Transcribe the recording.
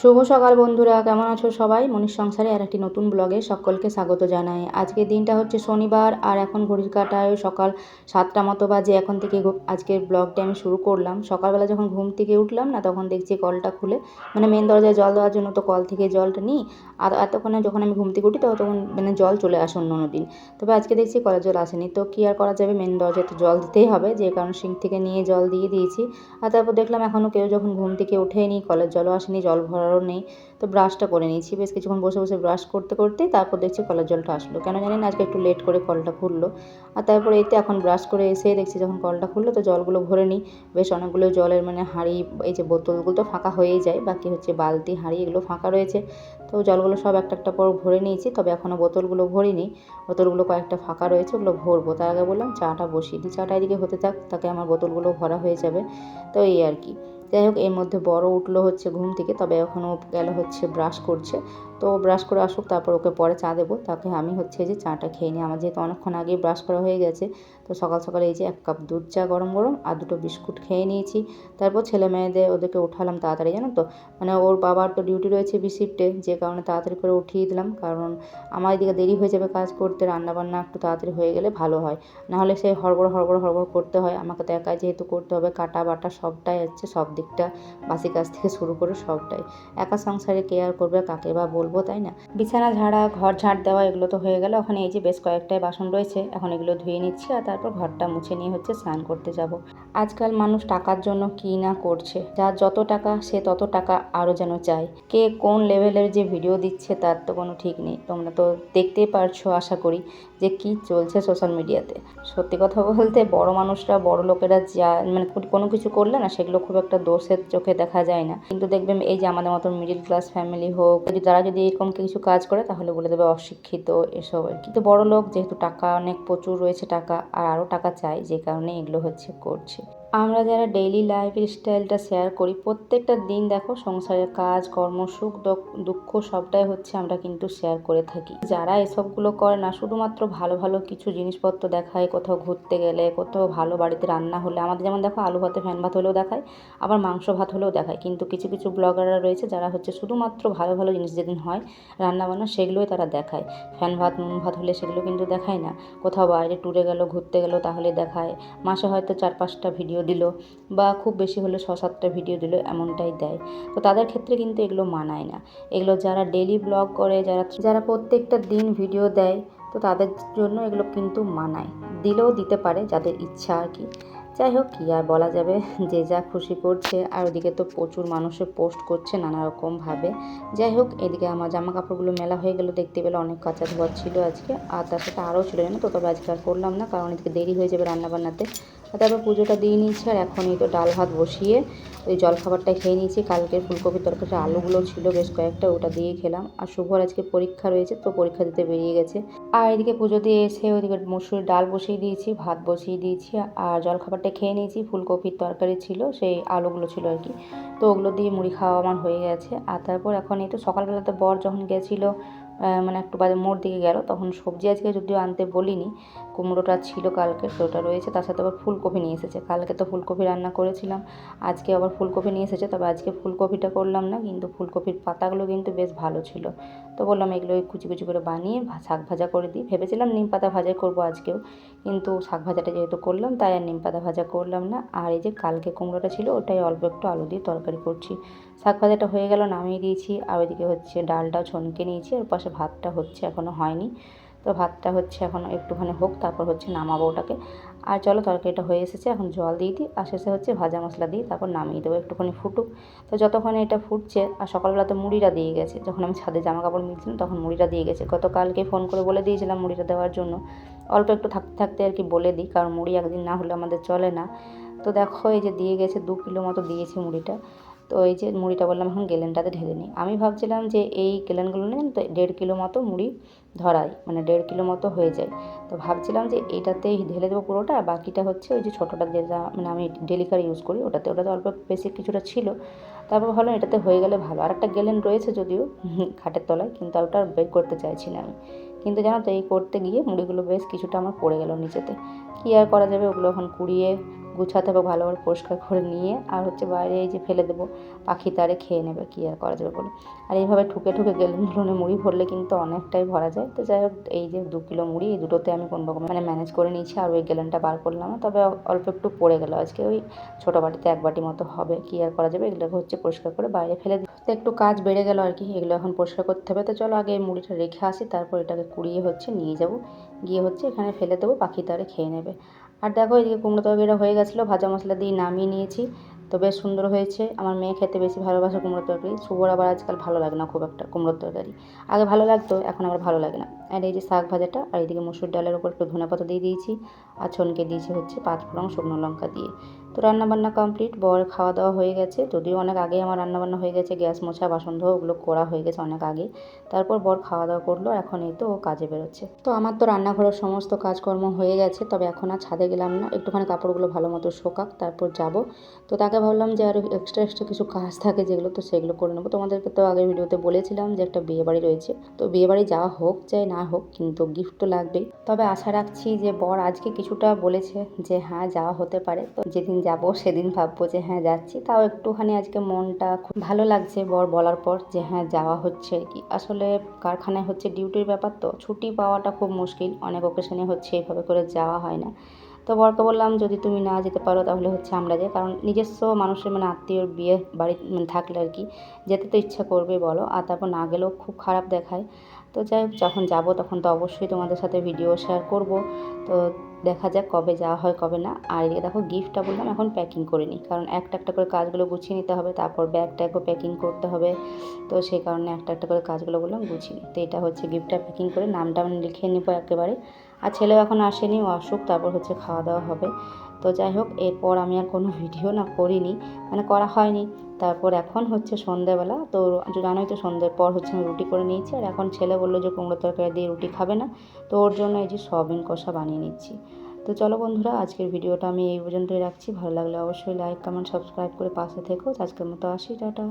শুভ সকাল বন্ধুরা, কেমন আছো সবাই? মনীষ সংসারে আর একটি নতুন ব্লগে সকলকে স্বাগত জানাই। আজকের দিনটা হচ্ছে শনিবার আর এখন ঘড়ির কাঁটায় সকাল 7টা মতো বাজে। এখন থেকে আজকের ব্লগটা আমি শুরু করলাম। সকালবেলা যখন ঘুম থেকে উঠলাম না, তখন দেখছি কলটা খুলে মানে মেন দরজায় জল দেওয়ার জন্য তো কল থেকে জলটা নিই। আর এতক্ষণে যখন আমি ঘুম থেকে উঠি তখন মানে জল চলে আসে অন্য দিন, তবে আজকে দেখছি কলের জল আসেনি। তো কী আর করা যাবে, মেন দরজায় তো জল দিতেই হবে, যে কারণে সিঙ্ক থেকে নিয়ে জল দিয়ে দিয়েছি। আর তারপর দেখলাম এখনও কেউ যখন ঘুম থেকে ওঠেনি, কলের জলও আসেনি, জল ভরারও নেই। তো ব্রাশটা করে নিয়েছি, বেশ কিছুক্ষণ বসে বসে ব্রাশ করতে করতেই তারপর দেখছি কলের জলটা আসলো। কেন জানি না আজকে একটু লেট করে কলটা খুললো। আর তারপরে এই তো এখন ব্রাশ করে এসে দেখছি যখন কলটা খুললো তো জলগুলো ভরে নিই। বেশ অনেকগুলো জলের মানে হাঁড়ি, এই যে বোতলগুলো তো ফাঁকা হয়েই যায়, বাকি হচ্ছে বালতি হাঁড়ি এগুলো ফাঁকা রয়েছে। তো জলগুলো সব একটা একটা পর ভরে নিয়েছি, তবে এখনও বোতলগুলো ভরিনি। বোতলগুলো কয়েকটা ফাঁকা রয়েছে, ওগুলো ভরবো। তার আগে বললাম চাটা বসিয়ে দিই, চাটা এদিকে হতে থাক, তাকে আমার বোতলগুলো ভরা হয়ে যাবে। তো এই আর কি। যাই হোক, এর মধ্যে বড় উঠলো হচ্ছে ঘুম থেকে, তবে এখনও গেল হচ্ছে ব্রাশ করছে। তো ব্রাশ করে আসুক, তারপর ওকে পরে চা দেবো। তাকে আমি হচ্ছে যে চাটা খেয়ে নিই, আমার যেহেতু অনেকক্ষণ আগেই ব্রাশ করা হয়ে গেছে। তো সকাল সকাল এই যে 1 কাপ দুধ চা গরম গরম আর 2টো বিস্কুট খেয়ে নিয়েছি। তারপর ছেলে মেয়েদের ওদেরকে উঠালাম তাড়াতাড়ি, জানো তো, মানে ওর বাবার তো ডিউটি রয়েছে বি শিফটে, যে কারণে তাড়াতাড়ি করে উঠিয়ে দিলাম। কারণ আমার এদিকে দেরি হয়ে যাবে কাজ করতে, রান্নাবান্না একটু তাড়াতাড়ি হয়ে গেলে ভালো হয়। নাহলে সেই হড়বড় হড়বড় হড়বড় করতে হয়, আমাকে তো একাই যেহেতু করতে হবে, কাটা বাটা সবটাই হচ্ছে, সব দিকটা বাসি কাজ থেকে শুরু করে সবটাই একা। সংসারে কে আর করবে, কাকে বা বলবো, তাই না? বিছানা ঝাড়া, ঘর ঝাড় দেওয়া এগুলো তো হয়ে গেল। ওখানে এই যে বেশ কয়েকটাই বাসন রয়েছে, এখন এগুলো ধুয়ে নিচ্ছি আর তারপর ঘরটা মুছে নিয়ে হচ্ছে স্নান করতে যাব। আজকাল মানুষ টাকার জন্য কী না করছে, যার যত টাকা সে তত টাকা আরও যেন চায়। কে কোন লেভেলের যে ভিডিও দিচ্ছে তার তো কোনো ঠিক নেই। তোমরা তো দেখতেই পারছো আশা করি যে কি চলছে সোশ্যাল মিডিয়াতে। সত্যি কথা বলতে বড় মানুষরা, বড় লোকেরা যা মানে কোনো কিছু করলে না, সেগুলো খুব একটা দোষের চোখে দেখা যায় না। কিন্তু দেখবেন এই যে আমাদের মতো মিডিল ক্লাস ফ্যামিলি হোক, তারা যদি এরকম কিছু কাজ করে তাহলে বলে দেবে অশিক্ষিত, এসব আর কি। তো বড় লোক যেহেতু টাকা অনেক প্রচুর রয়েছে, টাকা আর আরও টাকা চাই, যে কারণে এগুলো হচ্ছে করছে। আমরা যারা ডেইলি লাইফ স্টাইলটা শেয়ার করি প্রত্যেকটা দিন, দেখো সংসারের কাজ কর্ম, সুখ দুঃখ সবটাই হচ্ছে আমরা কিন্তু শেয়ার করে থাকি। যারা এসবগুলো করে না, শুধুমাত্র ভালো ভালো কিছু জিনিসপত্র দেখায়, কোথাও ঘুরতে গেলে, কোথাও ভালো বাড়িতে রান্না হলে, আমাদের যেমন দেখো আলু ভাতে ফ্যান ভাত হলেও দেখায়, আবার মাংস ভাত হলেও দেখায়। কিন্তু কিছু কিছু ব্লগাররা রয়েছে যারা হচ্ছে শুধুমাত্র ভালো ভালো জিনিস যেদিন হয় রান্নাবান্না, সেগুলোই তারা দেখায়। ফ্যান ভাত নুন ভাত হলে সেগুলো কিন্তু দেখায় না। কোথাও বাইরে ট্যুরে গেল, ঘুরতে গেল, তাহলে দেখায়। মাসে হয়তো 4-5টা ভিডিও দিল, বা খুব বেশি হলে 6-7টা ভিডিও দিল, এমনটাই দেয়। তো তাদের ক্ষেত্রে কিন্তু এগুলো মানায় না। এগুলো যারা ডেইলি ব্লগ করে, যারা প্রত্যেকটা দিন ভিডিও দেয়, তো তাদের জন্য এগুলো কিন্তু মানায়। দিলেও দিতে পারে যাদের ইচ্ছা আর কি। যাই হোক, কী আর বলা যাবে, যে যা খুশি করছে। আর ওদিকে তো প্রচুর মানুষে পোস্ট করছে নানা রকমভাবে। যাই হোক, এদিকে আমার জামা কাপড়গুলো মেলা হয়ে গেলো, দেখতে পেলে অনেক কাঁচা ধোয়া ছিল আজকে। আর তার সাথে আরও ছিল, জানো তো, তবে আজকে আর করলাম না, কারণ এদিকে দেরি হয়ে যাবে রান্নাবান্নাতে। তারপর পুজোটা দিয়ে নিয়েছি, আর এখনই তো ডাল ভাত বসিয়ে ওই জলখাবারটা খেয়ে নিয়েছি। কালকের ফুলকপির তরকারি আলুগুলো ছিল বেশ কয়েকটা, ওটা দিয়েই খেলাম। আর শুভর আজকে পরীক্ষা রয়েছে, তো পরীক্ষা দিতে বেরিয়ে গেছে। আর এদিকে পুজো দিয়ে এসে ওইদিকে মসুর ডাল বসিয়ে দিয়েছি, ভাত বসিয়ে দিয়েছি, আর জলখাবারটা খেয়ে নিয়েছি। ফুলকপির তরকারি ছিল, সেই আলুগুলো ছিল আর কি, তো ওগুলো দিয়ে মুড়ি খাওয়া আমার হয়ে গেছে। আর তারপর এখন এই তো সকালবেলাতে বর যখন গেছিলো, মানে একটু বাজে মোড় দিকে গেল, তখন সবজি আজকে যদিও আনতে বলিনি, কুমড়োটা ছিল কালকে, তো ওটা রয়েছে। তার সাথে আবার ফুলকপি নিয়ে এসেছে, কালকে তো ফুলকপি রান্না করেছিলাম, আজকে আবার ফুলকপি নিয়ে এসেছে। তবে আজকে ফুলকপিটা করলাম না, কিন্তু ফুলকপির পাতাগুলো কিন্তু বেশ ভালো ছিল। তো বললাম এগুলো কুচি কুচি করে বানিয়ে শাক ভাজা করে দিই। ভেবেছিলাম নিম পাতা ভাজাই করবো আজকেও, কিন্তু শাক ভাজাটা যেহেতু করলাম তাই আর নিম পাতা ভাজা করলাম না। আর এই যে কালকে কুমড়োটা ছিল, ওটাই অল্প একটু আলু দিয়ে তরকারি করছি। শাক ভাজাটা হয়ে গেল, নামিয়ে দিয়েছি। আর ওইদিকে হচ্ছে ডালটাও ছনকে নিয়েছি, ওর পাশে ভাতটা হচ্ছে, এখনও হয়নি। তো ভাতটা হচ্ছে এখন একটুখানি হোক, তারপর হচ্ছে নামাবো ওটাকে। আর চলো, তরকারিটা হয়ে এসেছে, এখন জল দিয়ে দিই, আর শেষে হচ্ছে ভাজা মশলা দিই, তারপর নামিয়ে দেবো, একটুখানি ফুটুক। তো যতক্ষণে এটা ফুটছে, আর সকালবেলা তো মুড়িটা দিয়ে গেছে, যখন আমি ছাদে জামা কাপড় মিলছিলাম তখন মুড়িটা দিয়ে গেছে। গতকালকে ফোন করে বলে দিয়েছিলাম মুড়িটা দেওয়ার জন্য, অল্প একটু থাকতে থাকতে আর কি বলে দিই, কারণ মুড়ি একদিন না হলে আমাদের চলে না। তো দেখো এই যে দিয়ে গেছে, 2 কিলো মতো দিয়েছি মুড়িটা। তো এই যে মুড়িটা বললাম এখন গেলেনটাতে ঢেলে নিই। আমি ভাবছিলাম যে এই গেলেনগুলো নেন তো 1.5 কিলো মতো মুড়ি ধরাই, মানে 1.5 কিলো মতো হয়ে যায়। তো ভাবছিলাম যে এটাতেই ঢেলে দেবো পুরোটা, আর বাকিটা হচ্ছে ওই যে ছোটোটা যেটা মানে আমি ডেলিকার ইউজ করি, ওটাতে অল্প বেশি কিছুটা ছিল। তারপর ভাবলাম এটাতে হয়ে গেলে ভালো। আর একটা গেলেন রয়েছে যদিও খাটের তলায়, কিন্তু ওটা বের করতে চাইছি না আমি। কিন্তু জানো তো, এই করতে গিয়ে মুড়িগুলো বেশ কিছুটা আমার পড়ে গেল নিচেতে। কী আর করা যাবে, ওগুলো এখন কুড়িয়ে গুছাতে হবে ভালো করে পরিষ্কার করে নিয়ে, আর হচ্ছে বাইরে এই যে ফেলে দেবো, পাখি তারে খেয়ে নেবে, কী আর করা যাবে বলো। আর এইভাবে ঠুকে ঠুকে গেলনে মুড়ি ভরলে কিন্তু অনেকটাই ভরা যায়। তো যাই হোক, এই যে 2 কিলো মুড়ি, এই দুটোতে আমি কোনো রকম ম্যানেজ করে নিয়েছি, আর ওই গ্যালনটা বার করলাম না, তবে অল্প একটু পড়ে গেল আজকে, ওই ছোটো বাটিতে 1 বাটি মতো হবে, কী আর করা যাবে। এগুলোকে হচ্ছে পরিষ্কার করে বাইরে ফেলে দিই। তো একটু কাজ বেড়ে গেল আর কি, এগুলো এখন পরিষ্কার করতে হবে। তো চলো আগে এই মুড়িটা রেখে আসি, তারপর এটাকে কুড়িয়ে হচ্ছে নিয়ে যাব, গিয়ে হচ্ছে এখানে ফেলে দেবো, পাখি তারে খেয়ে নেবে। আর দেখো এদিকে কুমড়ো তরকারিটা হয়ে গেছিলো, ভাজা মশলা দিয়ে নামিয়ে নিয়েছি। তো বেশ সুন্দর হয়েছে। আমার মেয়ে খেতে বেশি ভালোবাসে কুমড়োর তরকারি, শুভর আবার আজকাল ভালো লাগে না খুব একটা কুমড়োর তরকারি, আগে ভালো লাগতো, এখন আবার ভালো লাগে না। আর এই যে শাক ভাজাটা, আর এইদিকে মসুর ডালের উপর একটু ধনেপাতা দিয়ে দিয়েছি, আর ছনকে দিয়েছি হচ্ছে 5 ফোড়ন শুকনো লঙ্কা দিয়ে। তো রান্নাবান্না কমপ্লিট, বর খাওয়া দাওয়া হয়ে গেছে, যদিও অনেক আগেই আমার রান্নাবান্না হয়ে গেছে, গ্যাস মোছা বাসন ধোয়া ওগুলো করা হয়ে গেছে অনেক আগে। তারপর বর খাওয়া দাওয়া করলো, এখন এই তো ও কাজে বেরোচ্ছে। তো আমার তো রান্নাঘরের সমস্ত কাজকর্ম হয়ে গেছে, তবে এখন আর ছাদে গেলাম না, একটুখানি কাপড়গুলো ভালো মতো শোকাক তারপর যাব। তো তাকে ভাবলাম যে আরও এক্সট্রা কিছু কাজ থাকে যেগুলো, তো সেগুলো করে নেবো। তোমাদেরকে তো আগের ভিডিওতে বলেছিলাম যে একটা বিয়েবাড়ি রয়েছে, তো বিয়েবাড়ি যাওয়া হোক চাই না হোক, কিন্তু গিফট তো লাগবেই। তবে আশা রাখছি যে বর আজকে কিছুটা বলেছে যে হ্যাঁ যাওয়া হতে পারে, তো যেদিন যাব সেদিন ভাববো যে হ্যাঁ যাচ্ছি। তাও একটুখানি আজকে মনটা খুব ভালো লাগছে বর বলার পর যে হ্যাঁ যাওয়া হচ্ছে আর কি। আসলে কারখানায় হচ্ছে ডিউটির ব্যাপার, তো ছুটি পাওয়াটা খুব মুশকিল, অনেক অকেশনে হচ্ছে এইভাবে করে যাওয়া হয় না। তো বরকে বললাম যদি তুমি না যেতে পারো তাহলে হচ্ছে আমরা যাই, কারণ নিজস্ব মানুষের আত্মীয়র বিয়ে বাড়ি থাকলে আর কি যেতে তো ইচ্ছা করবে বলো, আর তারপর না গেলেও খুব খারাপ দেখায়। তো যাই হোক, যখন যাবো তখন তো অবশ্যই তোমাদের সাথে ভিডিও শেয়ার করব। তো দেখা যাক কবে যাওয়া হয় কবে না। আর এদিকে দেখো গিফটটা বললাম এখন প্যাকিং করে নিই, কারণ একটা একটা করে কাজগুলো গুছিয়ে নিতে হবে, তারপর ব্যাগটাকেও প্যাকিং করতে হবে। তো সেই কারণে একটা একটা করে কাজগুলো বললাম গুছিয়ে নিই। তো এটা হচ্ছে গিফটটা প্যাকিং করে নামটা লিখে নেবো একেবারে। আর ছেলেও এখন আসেনি, ও আসুক তারপর হচ্ছে খাওয়া দাওয়া হবে। তো যাই হোক, এরপর আমি আর কোনো ভিডিও করিনি, করা হয়নি। তারপর এখন হচ্ছে সন্ধ্যেবেলা, তো জানোই তো সন্ধ্যের পর হচ্ছে আমি রুটি করে নিয়েছি, আর এখন ছেলে বললো যে কুমড়ো তরকারি দিয়ে রুটি খাবে না, তো ওর জন্য এই যে সয়াবিন কষা বানিয়ে নিচ্ছি। তো চলো বন্ধুরা, আজকের ভিডিওটা আমি এই পর্যন্তই রাখছি, ভালো লাগলে অবশ্যই লাইক কমেন্ট সাবস্ক্রাইব করে পাশে থেকো। আজকের মতো আসি, টাটা।